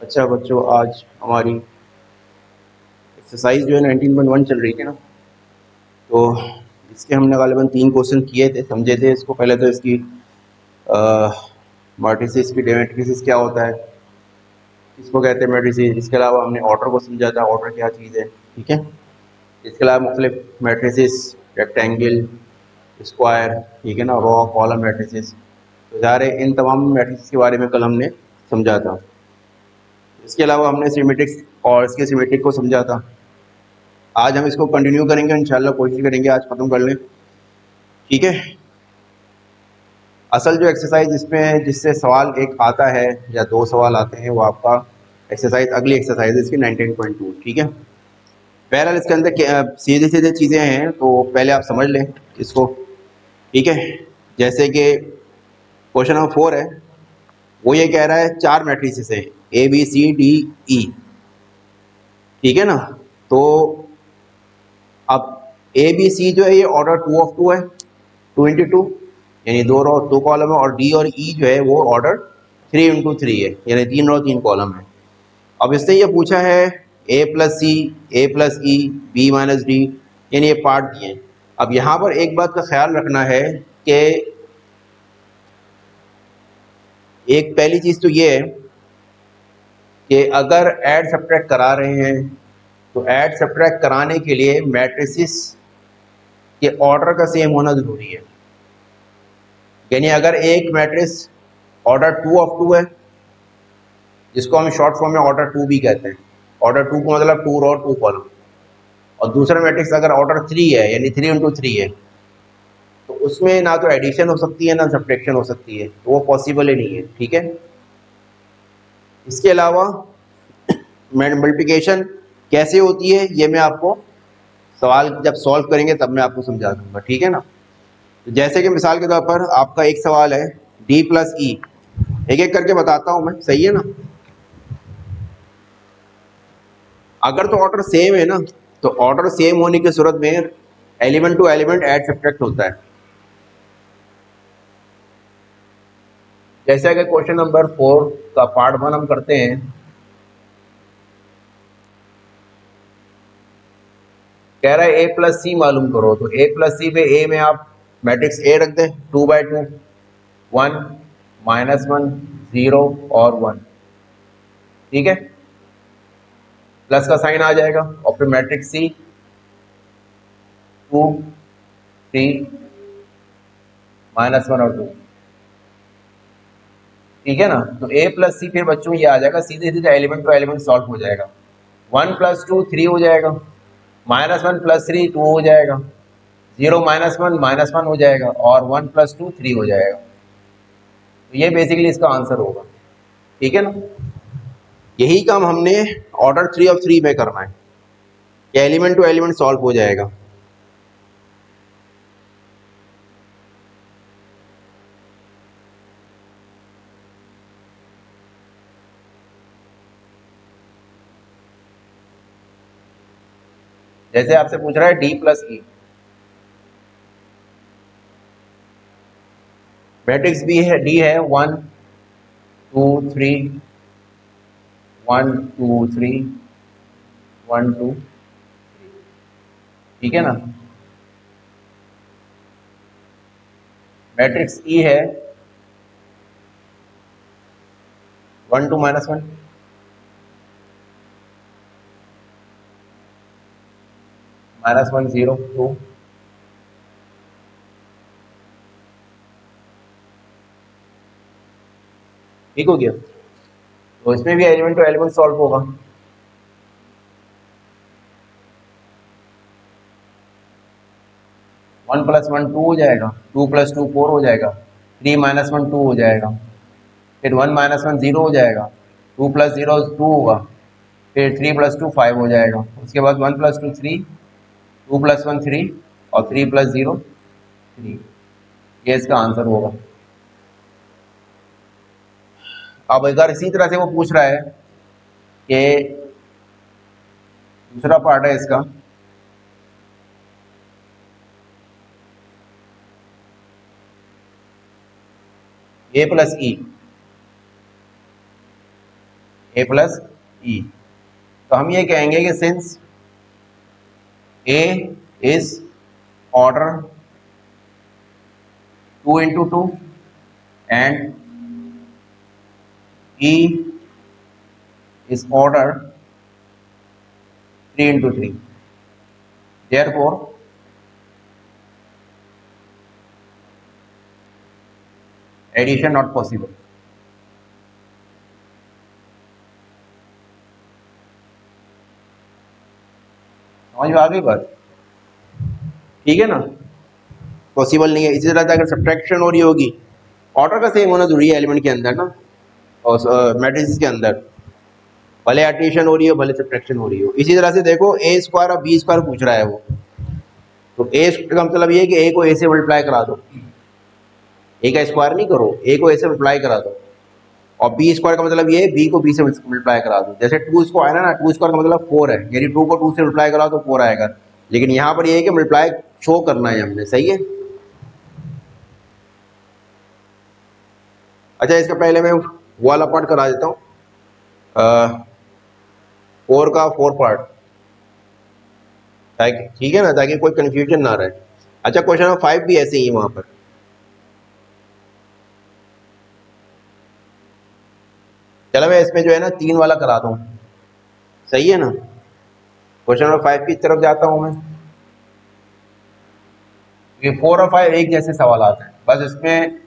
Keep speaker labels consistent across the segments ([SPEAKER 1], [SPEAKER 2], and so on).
[SPEAKER 1] अच्छा बच्चों, आज हमारी एक्सरसाइज जो है 19.1 चल रही थी ना। तो इसके हमने गालिबन 3 क्वेश्चन किए थे, समझे थे इसको। पहले तो इसकी मैट्रिसेस की मैट्रिसेस क्या होता है, इसको कहते हैं मैट्रिसेस। इसके अलावा हमने ऑर्डर को समझा था, ऑर्डर क्या चीज़ है, ठीक है। इसके अलावा मुख्तलिफ मैट्रिसेस, रेक्टेंगल, स्क्वायर, ठीक है ना, रो कॉलम मैट्रिसेस। तो ज़ाहिर है इन तमाम मैट्रिसेस के बारे में कल हमने समझा था। इसके अलावा हमने सिमेट्रिक्स और इसके सिमेट्रिक को समझा था। आज हम इसको कंटिन्यू करेंगे इंशाल्लाह, कोशिश करेंगे आज ख़त्म कर लें, ठीक है। असल जो एक्सरसाइज इसमें जिससे सवाल एक आता है या 2 सवाल आते हैं, वो आपका एक्सरसाइज अगली एक्सरसाइज है इसकी 19.2, ठीक है। बहरहाल इसके अंदर सीधे सीधे चीज़ें हैं, तो पहले आप समझ लें इसको, ठीक है। जैसे कि क्वेश्चन नंबर 4 है, वो ये कह रहा है 4 मैट्रिसेस हैं ABCDE, ठीक है ना। तो अब ABC जो है ये ऑर्डर 2 ऑफ 2 है, 2 into 2, यानी 2 रो 2 कॉलम है। और D और E जो है वो ऑर्डर 3 into 3 है, यानी 3 रो 3 कॉलम है। अब इसने ये पूछा है A+C, A+E, B-D, यानी ये पार्ट दिए हैं। अब यहाँ पर एक बात का ख्याल रखना है कि एक पहली चीज़ तो ये है कि अगर ऐड सब्ट्रैक्ट करा रहे हैं तो ऐड सब्ट्रैक्ट कराने के लिए मैट्रिसेस के ऑर्डर का सेम होना ज़रूरी है। यानी अगर एक मैट्रिक्स ऑर्डर 2 of 2 है, जिसको हम शॉर्ट फॉर्म में ऑर्डर 2 भी कहते हैं, ऑर्डर 2 का मतलब 2 रो 2 कॉलम, और दूसरा मैट्रिक्स अगर ऑर्डर 3 है यानी 3 into 3 है, तो उसमें ना तो एडिशन हो सकती है ना सब्ट्रैक्शन हो सकती है, तो वो पॉसिबल ही नहीं है, ठीक है। इसके अलावा मल्टीप्लिकेशन कैसे होती है ये मैं आपको सवाल जब सॉल्व करेंगे तब मैं आपको समझा दूंगा, ठीक है ना। तो जैसे कि मिसाल के तौर पर आपका एक सवाल है D+E, एक एक करके बताता हूं मैं, सही है ना। अगर तो ऑर्डर सेम है ना, तो ऑर्डर सेम होने की सूरत में element to element add subtract होता है। जैसे अगर क्वेश्चन नंबर 4 का पार्ट 1 हम करते हैं, कह रहा है A+C मालूम करो। तो A+C पे A में आप मैट्रिक्स A रख दें, 2/2, 1, -1, 0 और 1, ठीक है। प्लस का साइन आ जाएगा और फिर मैट्रिक्स C 2, 3, -1 और 2, ठीक है ना। तो A+C फिर बच्चों ये आ जाएगा, सीधे सीधे एलिमेंट टू एलिमेंट सॉल्व हो जाएगा। 1 + 2 3 हो जाएगा, -1 + 3 2 हो जाएगा, 0 -1 -1 हो जाएगा, और 1 + 2 3 हो जाएगा। तो ये बेसिकली इसका आंसर होगा, ठीक है ना। यही काम हमने ऑर्डर 3 of 3 में करना है कि एलिमेंट टू एलिमेंट सॉल्व हो जाएगा। जैसे आपसे पूछ रहा है D+E, मैट्रिक्स बी है, डी है 1 2 3, 1 2 3, 1 2, ठीक है ना। मैट्रिक्स ई है 1 2 -1, -1 0 2, ठीक हो गया। तो इसमें भी एलिमेंट टू एलिमेंट सॉल्व होगा। 1 + 1 2 हो जाएगा, 2 + 2 4 हो जाएगा, 3 -1 2 हो जाएगा, फिर 1 -1 0 हो जाएगा, 2 + 0 2 होगा, फिर 3 + 2 5 हो जाएगा। उसके बाद 1 + 2 3, 2 + 1 3, और 3 + 0 3, ये इसका आंसर होगा। अब अगर इसी तरह से वो पूछ रहा है कि दूसरा पार्ट है इसका, A+E, ए प्लस ई। तो हम ये कहेंगे कि since A is order 2 into 2 and E is order 3 into 3. Therefore, addition not possible. समझ में आ गई बात? ठीक है ना, पॉसिबल नहीं है। इसी तरह से अगर सब्ट्रैक्शन हो रही होगी, ऑर्डर का सेम होना जरूरी है एलिमेंट के अंदर ना, और मैट्रिक्स के अंदर, भले एडिशन हो रही हो भले सब्ट्रैक्शन हो रही हो। इसी तरह से देखो ए स्क्वायर और बी स्क्वायर पूछ रहा है वो, तो ए का मतलब ये है कि ए को ए से मल्टीप्लाई करा दो, ए का स्क्वायर नहीं करो, ए को ए से मल्टीप्लाई करा दो, और बी स्क्वायर का मतलब ये है बी को बी से मल्टीप्लाई करा दो। जैसे 2 स्क्वायर है ना, 2 स्क्वायर का मतलब 4 है, यानी 2 को 2 से मल्टीप्लाई करा तो 4 आएगा, लेकिन यहाँ पर ये है कि मल्टीप्लाई शो करना है हमने, सही है। अच्छा, इसका पहले मैं वाला पार्ट करा देता हूँ, 4 का 4 पार्ट, ठीक है ना, ताकि कोई कंफ्यूजन ना रहे। अच्छा, क्वेश्चन नंबर 5 भी ऐसे ही है वहां पर। चलो मैं इसमें जो है ना 3 वाला कराता हूँ, सही है ना। क्वेश्चन नंबर 5 की तरफ जाता हूँ मैं। ये 4 और 5 एक जैसे सवाल आते हैं, बस इसमें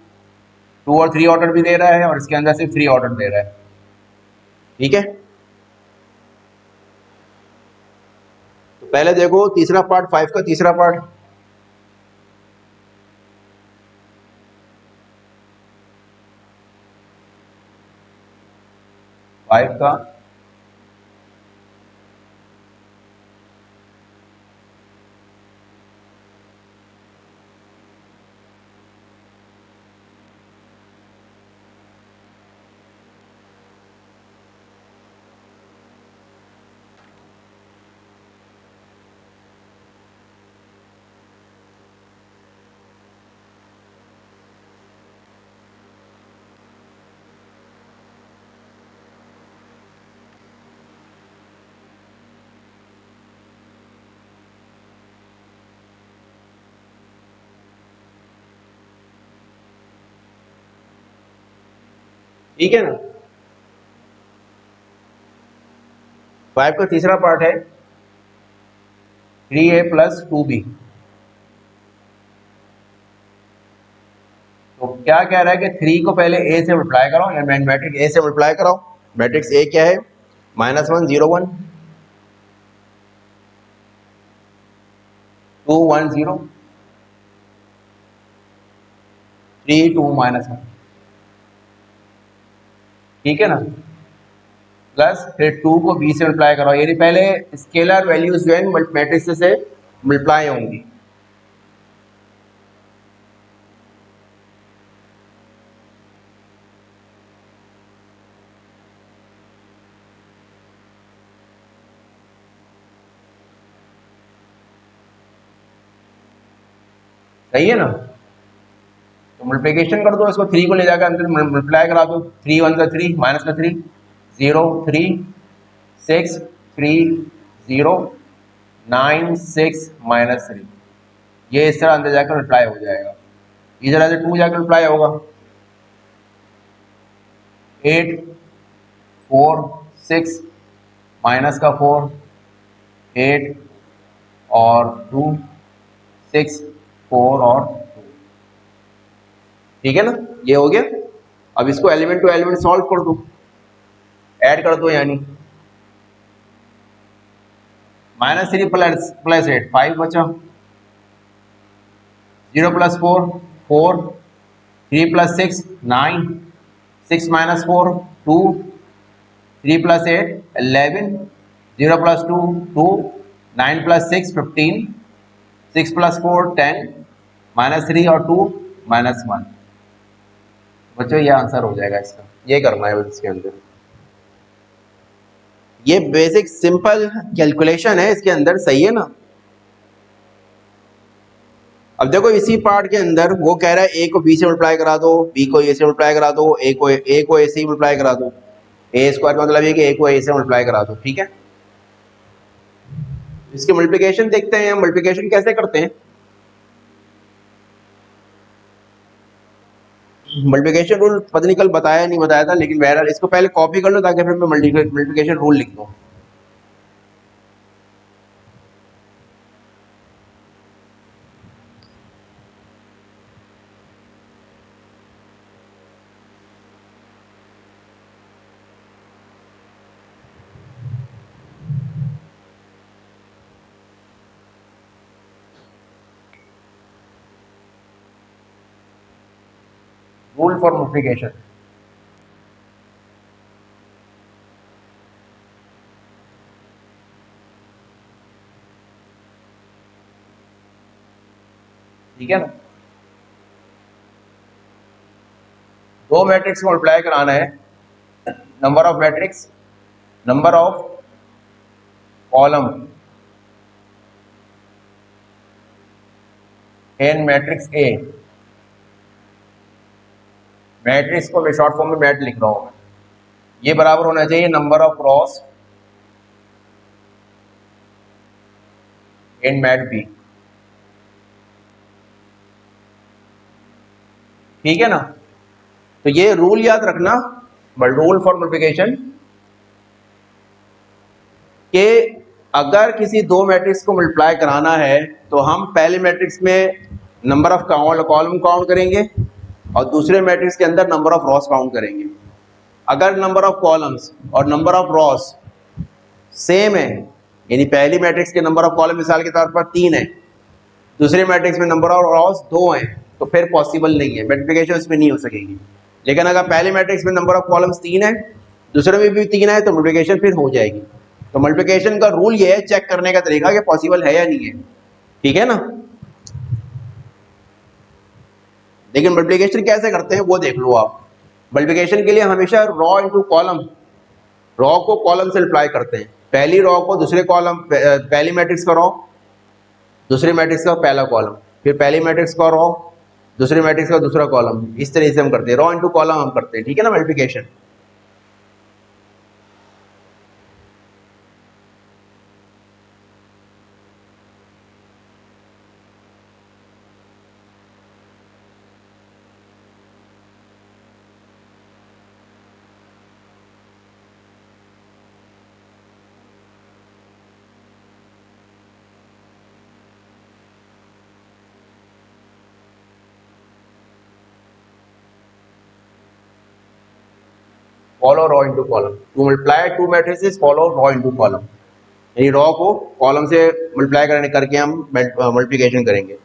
[SPEAKER 1] 2 और 3 ऑर्डर भी दे रहा है और इसके अंदर सिर्फ 3 ऑर्डर दे रहा है, ठीक है। तो पहले देखो तीसरा पार्ट, 5 का तीसरा पार्ट। फाइव का ठीक है ना, 5 का तीसरा पार्ट है 3a प्लस 2b। तो क्या कह रहा है कि 3 को पहले a से मल्टीप्लाई कराओ, या मैट्रिक्स a से मल्टीप्लाई कराओ। मैट्रिक्स a क्या है, -1 0 1 2 1 0 3 2 -1, ठीक है ना। प्लस फिर 2 को b से मल्टीप्लाई करो, यानी पहले स्केलर वैल्यूज जो है मैट्रिक्स से मल्टीप्लाई होंगी। सही है ना, तो मल्टीप्लिकेशन कर दो इसको, 3 को ले जाकर अंदर मल्टीप्लाई करा दो, 3 1 का 3 माइनस का 3 0 3 6 3 0 9 6 -3, ये इस तरह अंदर जाकर मल्टीप्लाई हो जाएगा। इस तरह से 2 जाकर मल्टीप्लाई होगा 8 4 6 माइनस का 4 8 और 2 6 4 और 2, ठीक है ना, ये हो गया। अब इसको एलिमेंट टू एलिमेंट सॉल्व कर दो, ऐड कर दो, यानी -3 प्लस 8 5 बचा, 0 plus 4 4 3 plus 6 9 6 minus 4 2 3 plus 8 11 0 plus 2 2 9 plus 6 15 6 plus 4 10 -3 और 2 -1। बच्चों ये आंसर हो जाएगा इसका, ये करना है इसके अंदर। ये बेसिक सिंपल कैलकुलेशन है इसके अंदर, सही है ना। अब देखो इसी पार्ट के अंदर वो कह रहा है ए को बी से मल्टीप्लाई करा दो, बी को ए से मल्टीप्लाई करा दो, ए को ए से ही मल्टीप्लाई करा दो। ए स्क्वायर मतलब ये कि ए को ए से मल्टीप्लाई करा दो, ठीक है। इसके मल्टीप्लिकेशन देखते हैं, मल्टीप्लिकेशन कैसे करते हैं। मल्टीप्लिकेशन रूल पता नहीं कल बताया नहीं बताया था, लेकिन बहरहाल इसको पहले कॉपी कर लो ताकि फिर मैं मल्टीप्लिकेशन रूल लिख दूँ। रूल फॉर मल्टीप्लिकेशन, ठीक है ना। दो मैट्रिक्स को मल्टीप्लाई कराना है, number of matrix, number of column in matrix A. Matrix को मैं शॉर्ट फॉर्म में मैट लिख रहा हूं, ये बराबर होना चाहिए number of Ross in might be, ठीक है ना। तो ये रूल याद रखना, रूल फॉर मल्टीप्लिकेशन, कि अगर किसी दो मैट्रिक्स को मल्टीप्लाई कराना है तो हम पहले मैट्रिक्स में नंबर ऑफ कॉलम काउंट करेंगे और दूसरे मैट्रिक्स के अंदर नंबर ऑफ रॉस काउंट करेंगे। अगर नंबर ऑफ कॉलम्स और नंबर ऑफ रॉस सेम है, यानी पहली मैट्रिक्स के नंबर ऑफ कॉलम मिसाल के तौर पर 3 है, दूसरे मैट्रिक्स में नंबर ऑफ रॉस 2 हैं, तो फिर पॉसिबल नहीं है, मल्टीप्लिकेशन इसमें नहीं हो सकेगी। लेकिन अगर पहले मैट्रिक्स में नंबर ऑफ कॉलम्स 3 है, दूसरे में भी 3 है, तो मल्टीप्लिकेशन फिर हो जाएगी। तो मल्टीप्लिकेशन का रूल ये है, चेक करने का तरीका कि पॉसिबल है या नहीं है, ठीक है ना। लेकिन मल्टीप्लिकेशन कैसे करते हैं वो देख लो आप। मल्टीप्लिकेशन के लिए हमेशा रॉ इंटू कॉलम, रॉ को कॉलम से मल्टीप्लाई करते हैं, पहली रॉ को दूसरे कॉलम, पहली मैट्रिक्स का रॉ दूसरे मैट्रिक्स का पहला कॉलम, फिर पहली मैट्रिक्स का रॉ दूसरे मैट्रिक्स का दूसरा कॉलम, इस तरीके से हम करते हैं, रॉ इंटू कॉलम हम करते हैं, ठीक है ना multiplication. Follow raw into column, to multiply two matrices follow raw into column, यानी रॉ को कॉलम से मल्टीप्लाई करके हम मल्टीप्लिकेशन करेंगे।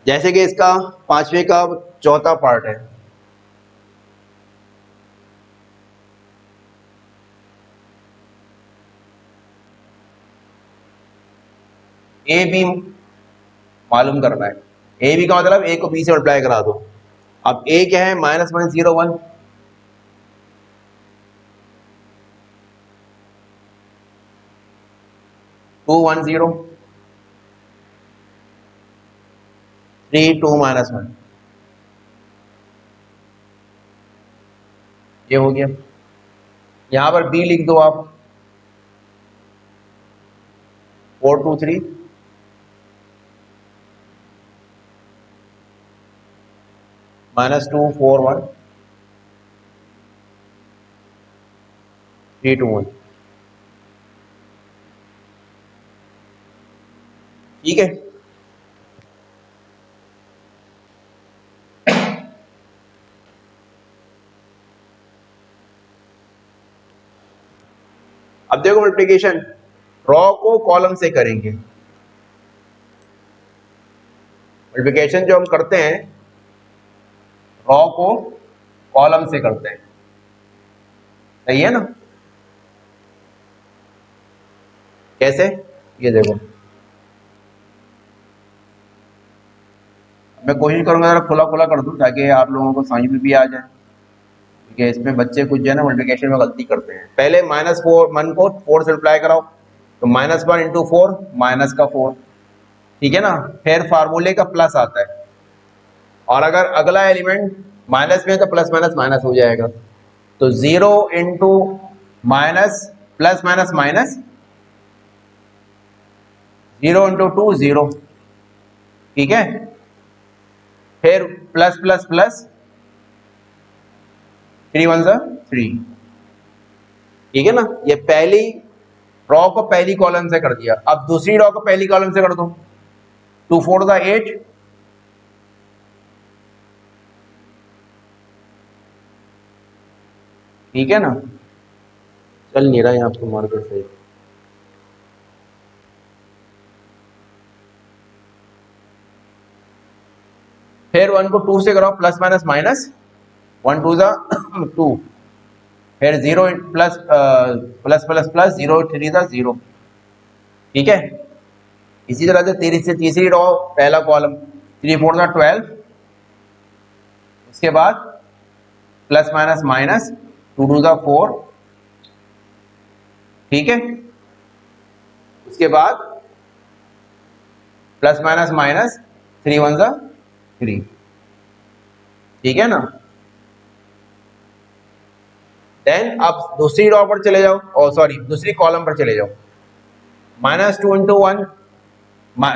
[SPEAKER 1] जैसे कि इसका 5वें का चौथा पार्ट है, ए बी मालूम करना है। ए बी का मतलब ए को बी से मल्टीप्लाई करा दो। अब ए क्या है, -101, 210, 3 2 -1, ये हो गया। यहां पर बी लिख दो आप, 4 2 3, -2 4 1, 3 2 1, ठीक है। अब देखो मल्टीप्लिकेशन, रॉ को कॉलम से करेंगे। मल्टीप्लिकेशन जो हम करते हैं रॉ को कॉलम से करते हैं, सही है ना। कैसे, ये देखो, मैं कोशिश करूंगा जरा खुला खुला कर दूं ताकि आप लोगों को समझ में भी आ जाए, क्योंकि इसमें बच्चे कुछ जो है ना मल्टीप्लिकेशन में गलती करते हैं। पहले -1 को 4 से मल्टीप्लाई कराओ, तो -1 इंटू 4 माइनस का 4, ठीक है ना। फिर फार्मूले का प्लस आता है, और अगर अगला एलिमेंट माइनस में है तो प्लस माइनस माइनस हो जाएगा। तो 0 into minus plus minus minus 0 into 2 0, ठीक है। फिर प्लस प्लस प्लस 3 1 3, ठीक है ना। ये पहली रॉ को पहली कॉलम से कर दिया, अब दूसरी रॉ को पहली कॉलम से कर दो। 2 4 8, ठीक है ना। चल नहीं रहा है आपको मार्कर सही। फिर 1 को 2 से करो, प्लस माइनस माइनस 1 2 2, फिर 0 प्लस प्लस प्लस प्लस 0 3 0, ठीक है। इसी तरह से तीसरी रो पहला कॉलम 3 4 12, उसके बाद प्लस माइनस माइनस 2 2 4, ठीक है। उसके बाद प्लस माइनस माइनस 3 1 3, ठीक है ना। देन अब दूसरी रो पर चले जाओ, और सॉरी दूसरी कॉलम पर चले जाओ। -2 इंटू 1,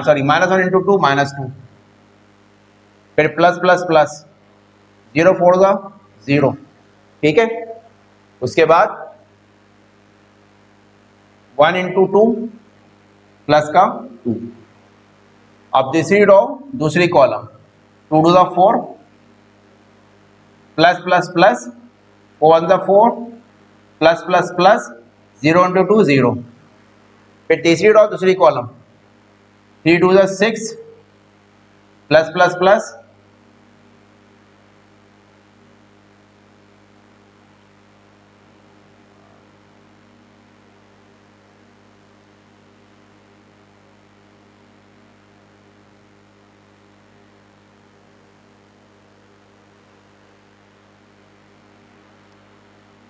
[SPEAKER 1] सॉरी -1 इंटू 2 -2, फिर प्लस प्लस प्लस 0 4 0, ठीक है। उसके बाद 1 इंटू 2 प्लस का 2। अब दूसरी रो दूसरी column 2 2 4, plus plus plus 4 1 4, plus plus plus 0 into 2 0, फिर तीसरी रो दूसरी कॉलम 3 2 6, प्लस प्लस प्लस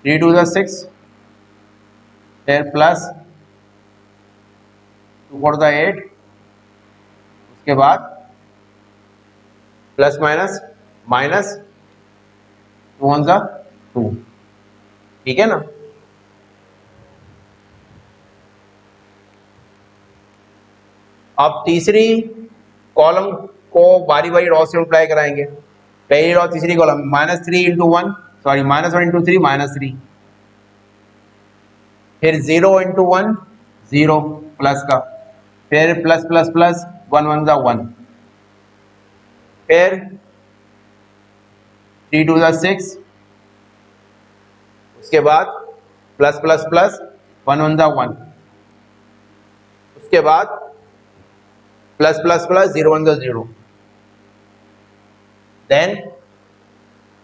[SPEAKER 1] 3 2 6, फिर प्लस 2 4 8, उसके बाद प्लस माइनस माइनस 2 1 2, ठीक है ना। अब तीसरी कॉलम को बारी बारी रॉ से मल्टीप्लाई कराएंगे। पहली रॉ तीसरी कॉलम -3 इंटू 1, सॉरी -1 इंटू 3 -3, फिर 0 इंटू 1 0 प्लस का, फिर प्लस प्लस प्लस 1 1 1, फिर 3 2 6, उसके बाद प्लस प्लस प्लस 1 1 1, उसके बाद प्लस प्लस प्लस 0 1 0, देन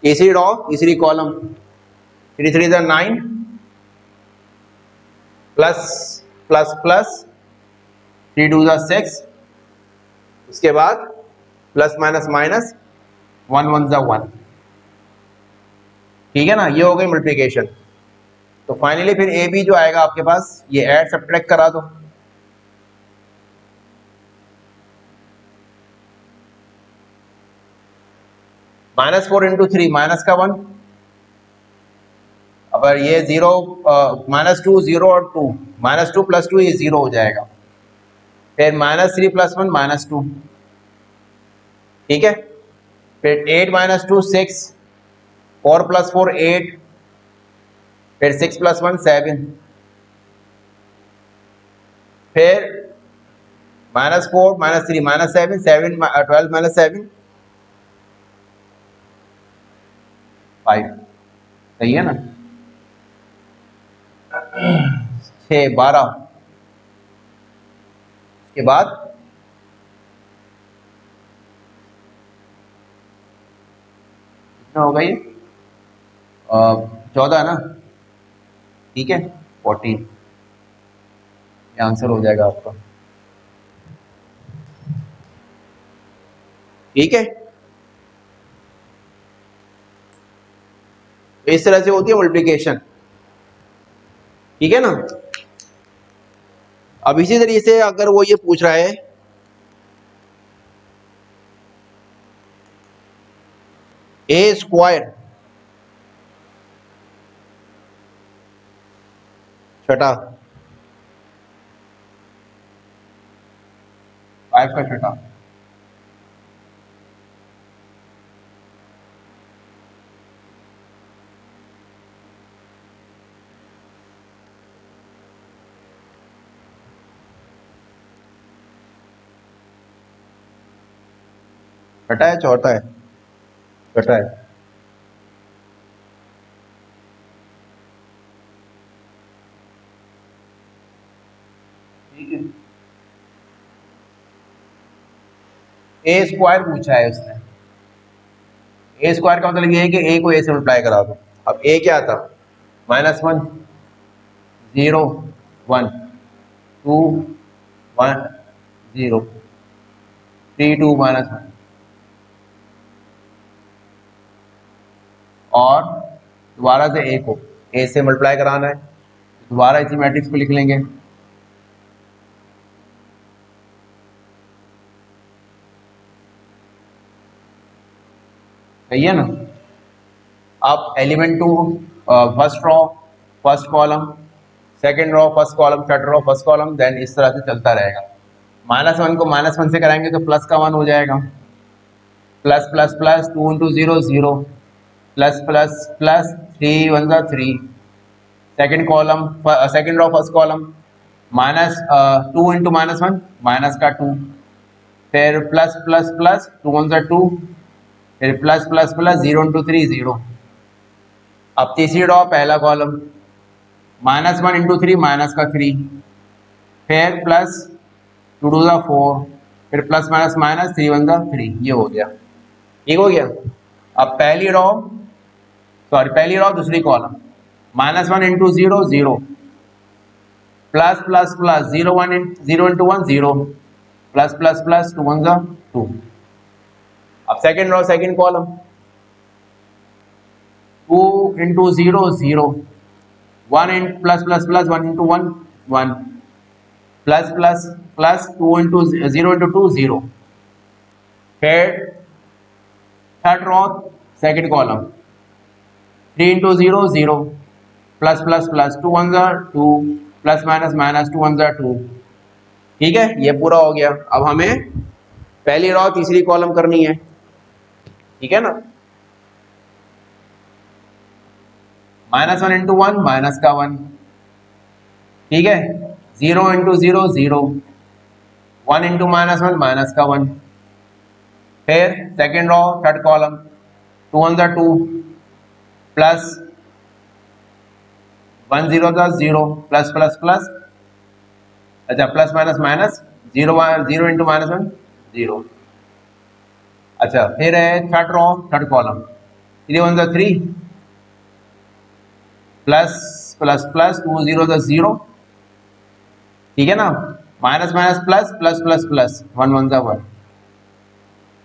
[SPEAKER 1] तीसरी रॉ तीसरी कॉलम 3 3 9, प्लस प्लस प्लस 3 2 6, उसके बाद प्लस माइनस माइनस 1 1 1, ठीक है ना। ये हो गई मल्टीप्लिकेशन। तो फाइनली फिर ए बी जो आएगा आपके पास, ये ऐड सब्ट्रैक्ट करा दो। -4 इंटू 3 माइनस का 1, अब ये 0 -2 0 और 2, -2 + 2 ये 0 हो जाएगा। फिर -3 + 1 -2, ठीक है। फिर 8 - 2 6, 4 + 4 8, फिर 6 + 1 7, फिर -4 -3 -7 7 12 -7 5, सही है ना। 6 12, के बाद कितना होगा ये 14 ना, ठीक है 14, ये आंसर हो जाएगा आपका, ठीक है। तो इस तरह से होती है मल्टीप्लिकेशन, ठीक है ना। अब इसी तरीके से अगर वो ये पूछ रहा है a² छठा, 5 का छठा, छठा है चौथा है? छठा है। ठीक है, ए स्क्वायर पूछा है उसने। ए स्क्वायर का मतलब ये है कि ए को ए से मल्टीप्लाई करा दो। अब ए क्या था? -1, 0, 1, 2, 1, 0, 3, 2, -1। और दोबारा से ए को ए से मल्टीप्लाई कराना है, दोबारा इसी मैट्रिक्स को लिख लेंगे। सही है ना? अब element to first row first column, second row first column, third row first column, then इस तरह से चलता रहेगा। -1 को -1 से कराएंगे तो प्लस का 1 हो जाएगा, plus plus plus 2 into 0 0, plus plus plus 3 1 3, second column second row first column, -2 into -1 minus का 2, फिर प्लस प्लस प्लस 2 1 2, फिर प्लस प्लस प्लस 0 इंटू 3 0। अब तीसरी रो पहला कॉलम, -1 इंटू 3 माइनस का 3, फिर प्लस 2 2 4, फिर प्लस माइनस माइनस 3 1 3। ये हो गया, ठीक हो गया। अब पहली रो दूसरी column, -1 into 0 0, plus plus plus 0 into 1 0, plus plus plus 2 1 2। अब second row second column, 2 into 0 0, 1 plus plus plus 1 into 1 1, plus plus plus 2 into 0 into 2 0। फिर third row second column, 3 into 0 0, plus plus plus 2 1 2, plus minus minus 2 1 2। ठीक है, ये पूरा हो गया। अब हमें पहली रो तीसरी कॉलम करनी है, ठीक है ना? -1 इंटू 1 माइनस का 1, ठीक है, 0 इंटू 0 0, 1 इंटू -1 माइनस का 1। फिर second row third column, 2 1 2, plus 1 0 0, plus plus plus, अच्छा प्लस माइनस माइनस 0 0 इंटू -1 0। अच्छा फिर है third row third column, 3 1 3, plus plus plus 2 0 0, ठीक है ना, minus minus plus plus plus plus 1 1 1।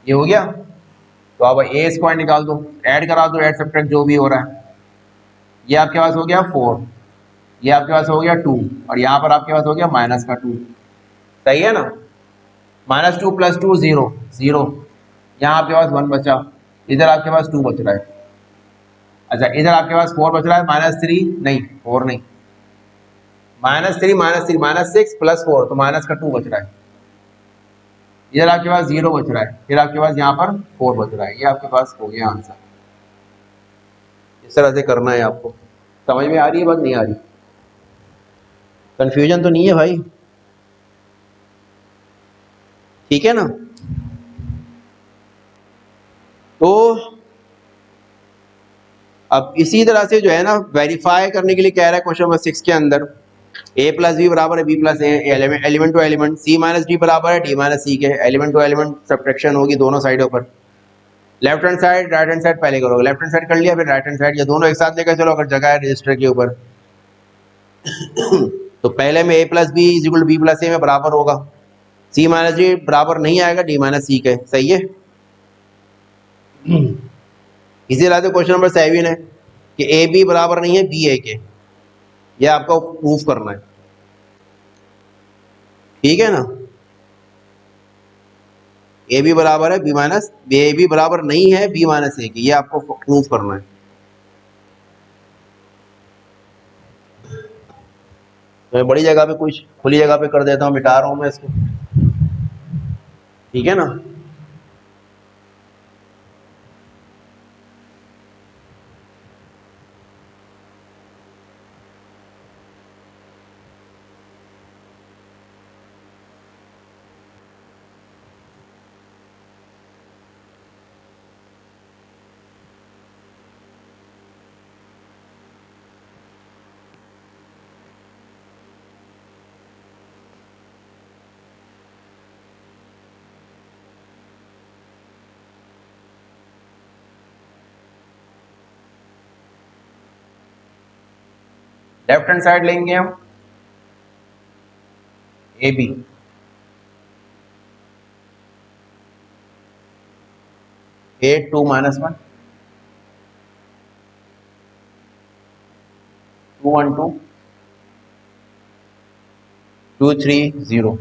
[SPEAKER 1] ये हो गया। तो अब ए स्क्वायर निकाल दो, ऐड करा दो, ऐड सब्ट्रैक्ट जो भी हो रहा है। ये आपके पास हो गया 4, ये आपके पास हो गया 2, और यहाँ पर आपके पास हो गया माइनस का 2। सही है ना? -2 प्लस 2 0 0, यहाँ आपके पास 1 बचा, इधर आपके पास 2 बच रहा है। अच्छा इधर आपके पास 4 बच रहा है, -3 नहीं 4 नहीं, -3 -6 प्लस 4, तो माइनस का 2 बच रहा है। इधर आपके पास 0 बच रहा है, फिर आपके पास यहाँ पर 4 बच रहा है। ये आपके पास हो गया आंसर। इस तरह से करना है आपको। समझ में आ रही है बात, नहीं आ रही? कंफ्यूजन तो नहीं है भाई? ठीक है ना? तो अब इसी तरह से जो है ना, वेरीफाई करने के लिए कह रहा है क्वेश्चन नंबर 6 के अंदर, a प्लस बी बराबर है b plus A, element to element, c minus D बराबर है d माइनस सी के, एलिमेंट टू एलिमेंट सब्ट्रैक्शन होगी दोनों साइडों पर। Left hand side right hand side पहले करोगे, लेफ्ट हैंड साइड कर लिया, फिर राइट हैंड साइड, या दोनों एक साथ लेकर चलो अगर जगह है रजिस्टर के ऊपर। तो पहले में a plus B is equal B plus A में बराबर होगा, c माइनस डी बराबर नहीं आएगा d माइनस सी के। सही है? इसी तरह से क्वेश्चन नंबर 7 है कि ए बी बराबर नहीं है बी ए के, ये आपको प्रूफ करना है। ठीक है ना? ए बी बराबर है बी माइनस, ए बी बराबर नहीं है बी माइनस ए के, ये आपको प्रूफ करना है। तो मैं बड़ी जगह पे कुछ खुली जगह पे कर देता हूँ, मिटा रहा हूँ मैं इसको, ठीक है ना। लेफ्ट हैंड साइड लेंगे हम ए बी, 8 2 -1 2 1 2 2 3 0,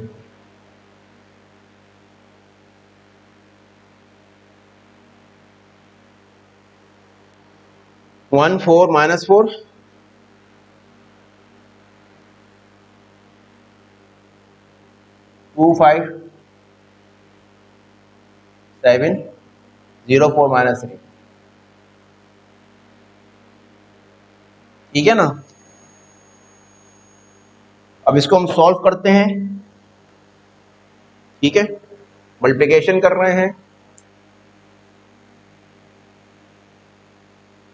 [SPEAKER 1] 1 4 -4 2 5 7 0 4 -3, ठीक है ना। अब इसको हम सॉल्व करते हैं, ठीक है, मल्टीप्लिकेशन कर रहे हैं।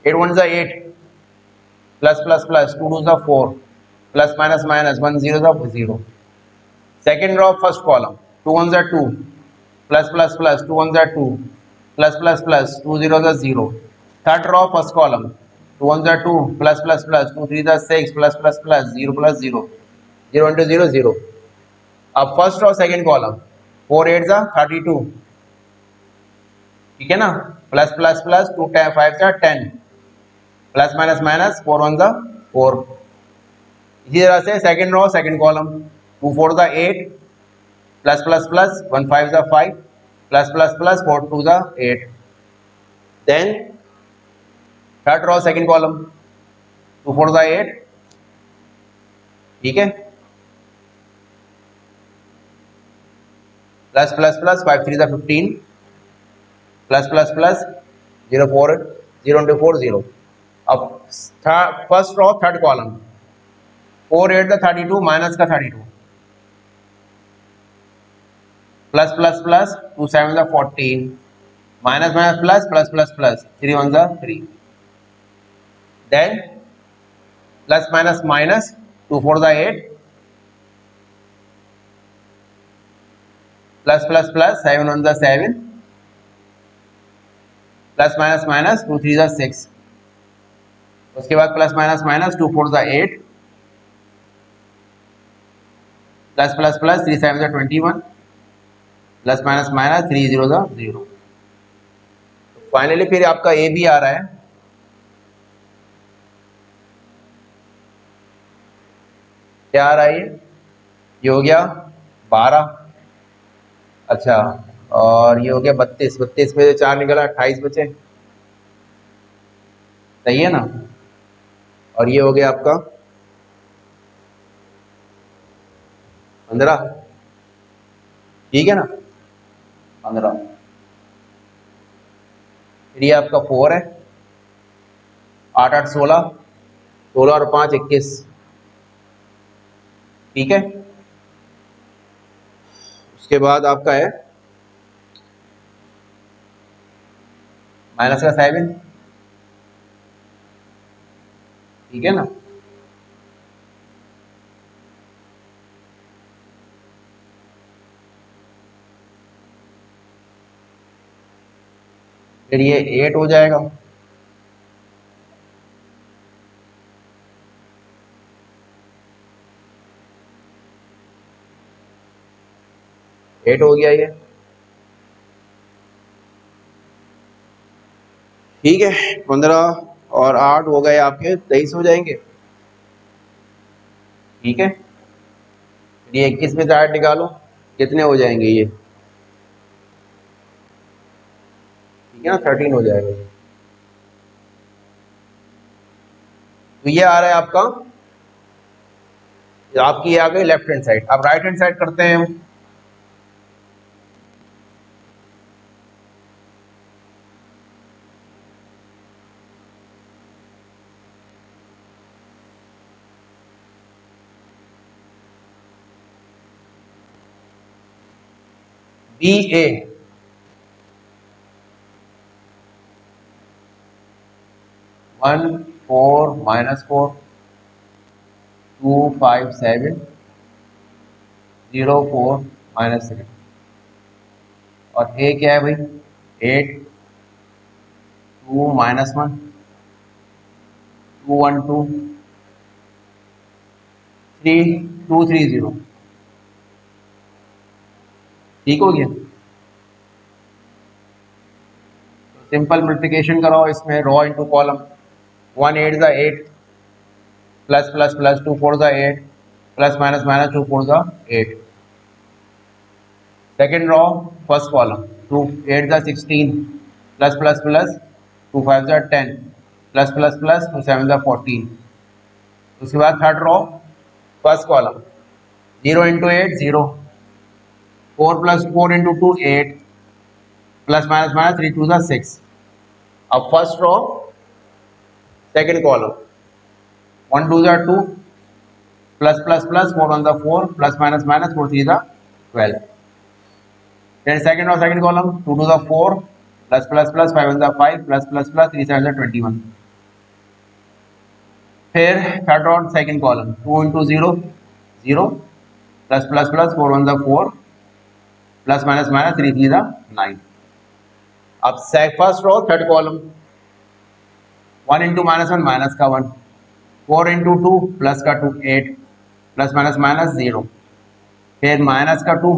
[SPEAKER 1] 8 1 8 plus plus plus 2 2 4 plus minus minus 1 0 0, second row first column 2 1 2 plus plus plus 2 1 2 plus plus plus 2 0 0, third row first column 2 1 2 plus plus plus 2 3 6 plus plus plus 0 plus 0 0 into 0 0। अब फर्स्ट और second column 4 8 32, ठीक है ना, plus plus plus 2 5 10 plus minus minus 4 1 4। इसी तरह से second row second column 2 4 8 plus plus plus 1 5 5 plus plus plus 4 2 8। Then third row second column 2 4 8, ठीक है, plus plus plus 5 3 15 plus plus plus 0 4 0 into 4 0। अब first row third column 4 8 32 minus का 32 plus plus plus 2 7 14 minus minus plus plus plus plus 3 1 3। Then plus minus minus 2 4 8 plus plus plus 7 1 7 plus minus minus 2 3 6। उसके बाद plus minus minus 2 4 8 plus plus plus 3 7 21 plus minus minus 3 0 0। Finally फिर आपका A B आ रहा है, क्या आ रहा है ये हो गया 12, अच्छा, और ये हो गया 32, 32 में से 4 निकला 28 बचे, सही है ना। और ये हो गया आपका 15, ठीक है ना, 15। फिर ये आपका 4 है, 8 8 16, 16 और 5 21, ठीक है। उसके बाद आपका है माइनस का 7, ठीक है ना। फिर ये 8 हो जाएगा, एट हो गया ये, ठीक है। 15 और 8 हो गए आपके 23 हो जाएंगे, ठीक है। ये 21 में से 8 निकालो, कितने हो जाएंगे ये, ठीक है ना, 13 हो जाएगा ये। तो ये आ रहा है आपका आपकी ये आ गई लेफ्ट हैंड साइड। अब राइट हैंड साइड करते हैं हम। बी ए 1 4 -4 2 5 7 0 4 -3 और ए क्या है भाई 8 2 -1 2 1 2 3 2 3 0। ठीक हो गया। सिंपल मल्टीप्लिकेशन कराओ इसमें रो इंटू कॉलम। 1 8 ज़ा 8 प्लस प्लस प्लस 2 4 ज़ा 8 प्लस माइनस माइनस 2 4 ज़ा 8। सेकेंड रो फर्स्ट कॉलम 2 8 ज़ा 16 प्लस प्लस प्लस 2 5 ज़ा 10 प्लस प्लस प्लस 2 7 ज़ा 14। उसके बाद third row first column 0 into 8 0 4 plus 4 into 2 8 plus minus minus 3 2 ज़ा 6। अब फर्स्ट रो सेकेंड कॉलम 1 2 ज़ा 2 प्लस प्लस प्लस 4 1 ज़ा 4 प्लस माइनस माइनस 4 3 ज़ा 12। Then second or second column 2 to the 4 plus plus plus 5 on the 5 plus plus plus 3 7 the 21। फिर third or second column 2 into 0 0 plus plus plus 4 on the 4 plus minus minus 3 3 the 9। अब first row third column 1 into -1 minus का 1 4 into 2 plus का 2 8 plus minus minus 0 फिर minus का 2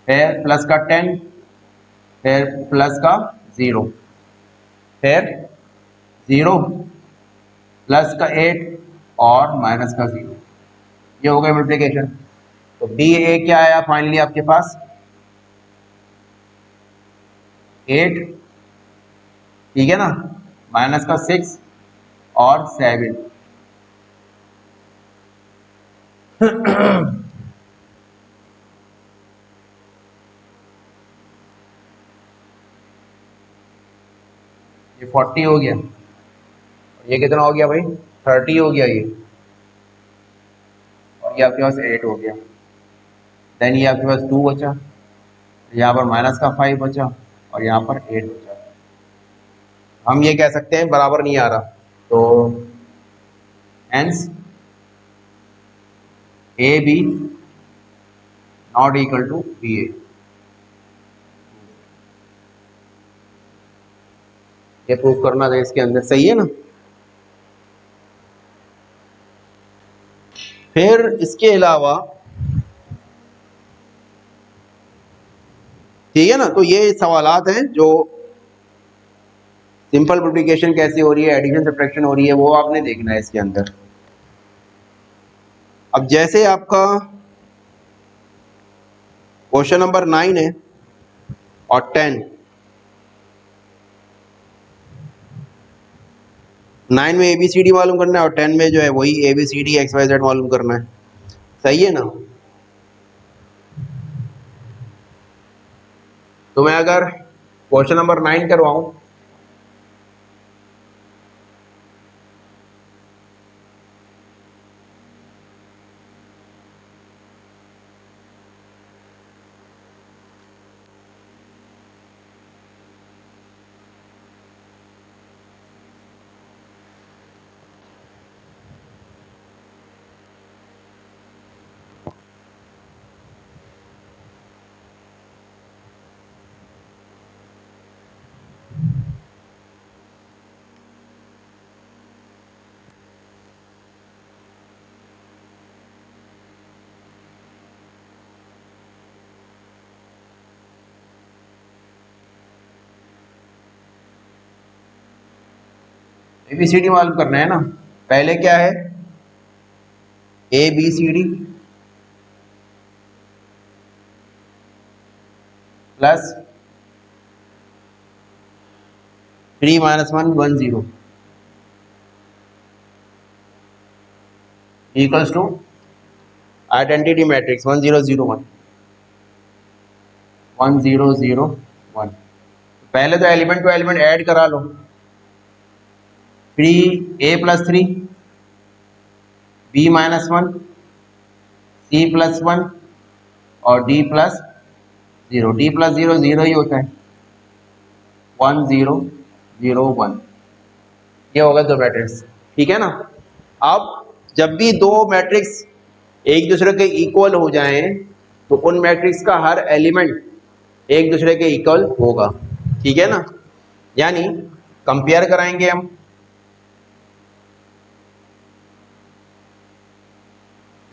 [SPEAKER 1] फिर plus का 10 फिर plus का 0 फिर 0 प्लस का 8 और माइनस का 0। ये हो गया मल्टीप्लिकेशन। तो बी ए क्या आया फाइनली आपके पास 8, ठीक है ना, माइनस का 6 और 7। ये 40 हो गया। ये कितना हो गया भाई 30 हो गया ये, और ये आपके पास 8 हो गया। देन ये आपके पास 2 बचा, यहाँ पर माइनस का 5 बचा और यहाँ पर 8 बचा। हम ये कह सकते हैं बराबर नहीं आ रहा, तो hence A B not equal to B A. ये प्रूफ करना था इसके अंदर, सही है ना। फिर इसके अलावा ठीक है ना, तो ये सवालात हैं जो सिंपल मल्टीप्लिकेशन कैसे हो रही है, एडिशन सब्ट्रैक्शन हो रही है, वो आपने देखना है इसके अंदर। अब जैसे आपका क्वेश्चन नंबर 9 है और 10, 9 में ABCD मालूम करना है और 10 में जो है वही ABCD XYZ मालूम करना है, सही है ना। तो मैं अगर क्वेश्चन नंबर 9 करवाऊं, ABCD मालूम करना है ना। पहले क्या है ABCD plus 3 - 1 1 0 equals to identity matrix 1 0 0 1 1 0 0 1। पहले तो एलिमेंट टू एलिमेंट ऐड करा लो। 3a+3 b-1 c+1 और d+0। d+0 0 ही होता है। 1 0 0 1 ये होगा दो मैट्रिक्स, ठीक है ना। अब जब भी दो मैट्रिक्स एक दूसरे के इक्वल हो जाएं तो उन मैट्रिक्स का हर एलिमेंट एक दूसरे के इक्वल होगा, ठीक है ना। यानी कंपेयर कराएंगे हम,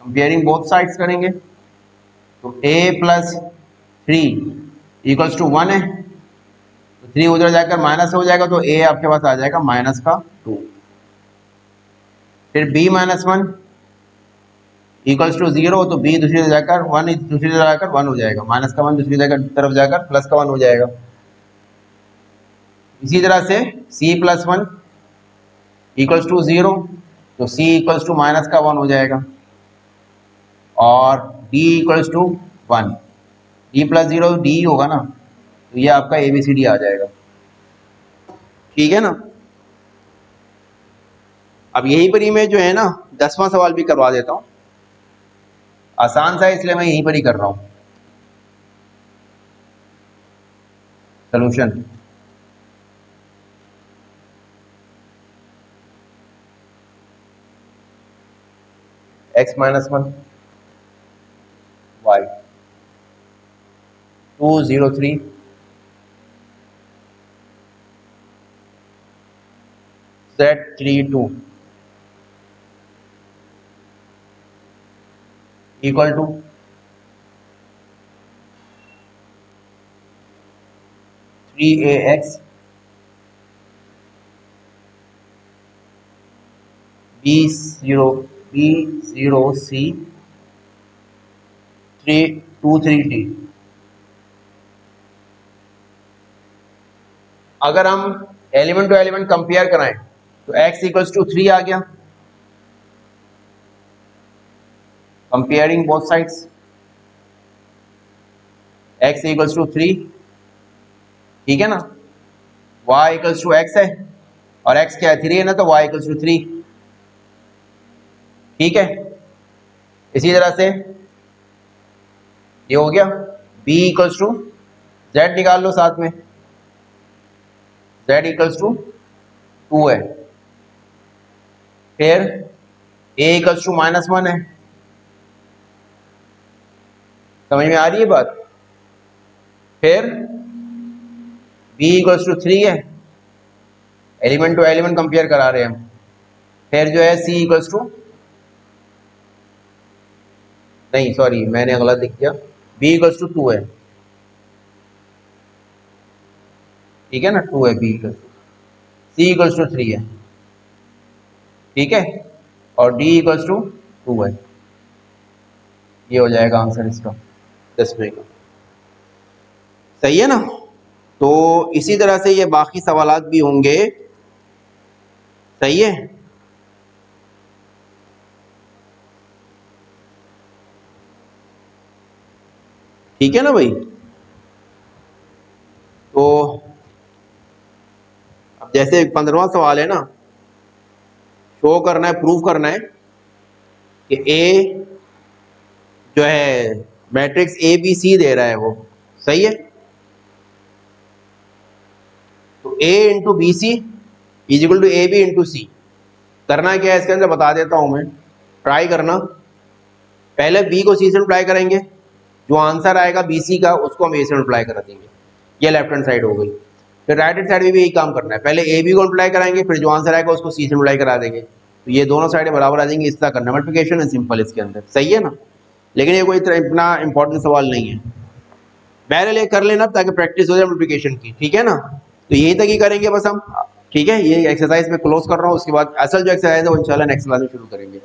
[SPEAKER 1] कंपेयरिंग बोथ साइड्स करेंगे तो a+3 इक्वल्स टू 1 है, तो 3 उधर जाकर माइनस हो जाएगा तो a आपके पास आ जाएगा -2। फिर b-1 इक्वल्स टू 0 तो b दूसरी तरफ जाकर 1 दूसरी तरफ जाकर 1 हो जाएगा, -1 दूसरी तरफ जाकर +1 हो जाएगा। इसी तरह से c+1 इक्वल्स टू 0 तो c इक्वल्स टू -1 हो जाएगा और d equals to 1, d+0 d होगा ना, तो ये आपका ABCD आ जाएगा, ठीक है ना। अब यहीं पर ही मैं जो है ना 10वां सवाल भी करवा देता हूँ, आसान सा है इसलिए मैं यहीं पर ही कर रहा हूँ। Solution x-1 y 2 0 3 z 3 2 equal to 3ax b0c 2 3d। अगर हम एलिमेंट टू एलिमेंट कंपेयर कराएं तो x इक्वल्स टू 3 आ गया, comparing both sides x equals to 3, ठीक है ना। y इक्वल्स टू x है और x क्या है 3 है ना, तो y इक्वल्स टू 3, ठीक है। इसी तरह से ये हो गया, b इक्वल्स टू z निकाल लो साथ में, z इक्वल्स टू 2 है। फिर a इक्वल्स टू -1 है, समझ में आ रही है बात। फिर b इक्वल्स टू 3 है, एलिमेंट टू एलिमेंट कंपेयर करा रहे हैं हम। फिर जो है c इक्वल्स टू, नहीं सॉरी मैंने गलत लिख दिया, b इक्वल्स टू 2 है, ठीक है ना, 2 है b equals to, c equals to 3 है, ठीक है, और d इक्वल्स टू 2 है। ये हो जाएगा आंसर इसका 10वें का, सही है ना। तो इसी तरह से ये बाकी सवालात भी होंगे, सही है। ठीक है ना भाई। तो अब जैसे 15वां सवाल है ना, शो करना है, प्रूव करना है कि ए जो है मैट्रिक्स ABC दे रहा है वो, सही है। तो A into BC is equal to AB into C। करना क्या है इसके अंदर बता देता हूं मैं, ट्राई करना। पहले B को C से मल्टीप्लाई करेंगे, जो आंसर आएगा BC का उसको हम A से मल्टीप्लाई करा देंगे, ये लेफ्ट हैंड साइड हो गई। फिर राइट हैंड साइड में भी यही काम करना है, पहले AB को मल्टीप्लाई कराएंगे, फिर जो आंसर आएगा उसको C से मल्टीप्लाई करा देंगे, तो ये दोनों साइडें बराबर आ जाएंगी। इस तरह करना, मल्टीप्लिकेशन है सिंपल इसके अंदर, सही है ना। लेकिन ये कोई इतना इंपॉर्टेंट सवाल नहीं है, बहरहाल ये कर लेना ताकि प्रैक्टिस हो जाए मल्टीप्लिकेशन की, ठीक है ना। तो यही तक ही करेंगे बस हम, ठीक है। ये एक्सरसाइज में क्लोज कर रहा हूँ, उसके बाद असल जो एक्सरसाइज है वो इंशाल्लाह नेक्स्ट क्लास में शुरू करेंगे।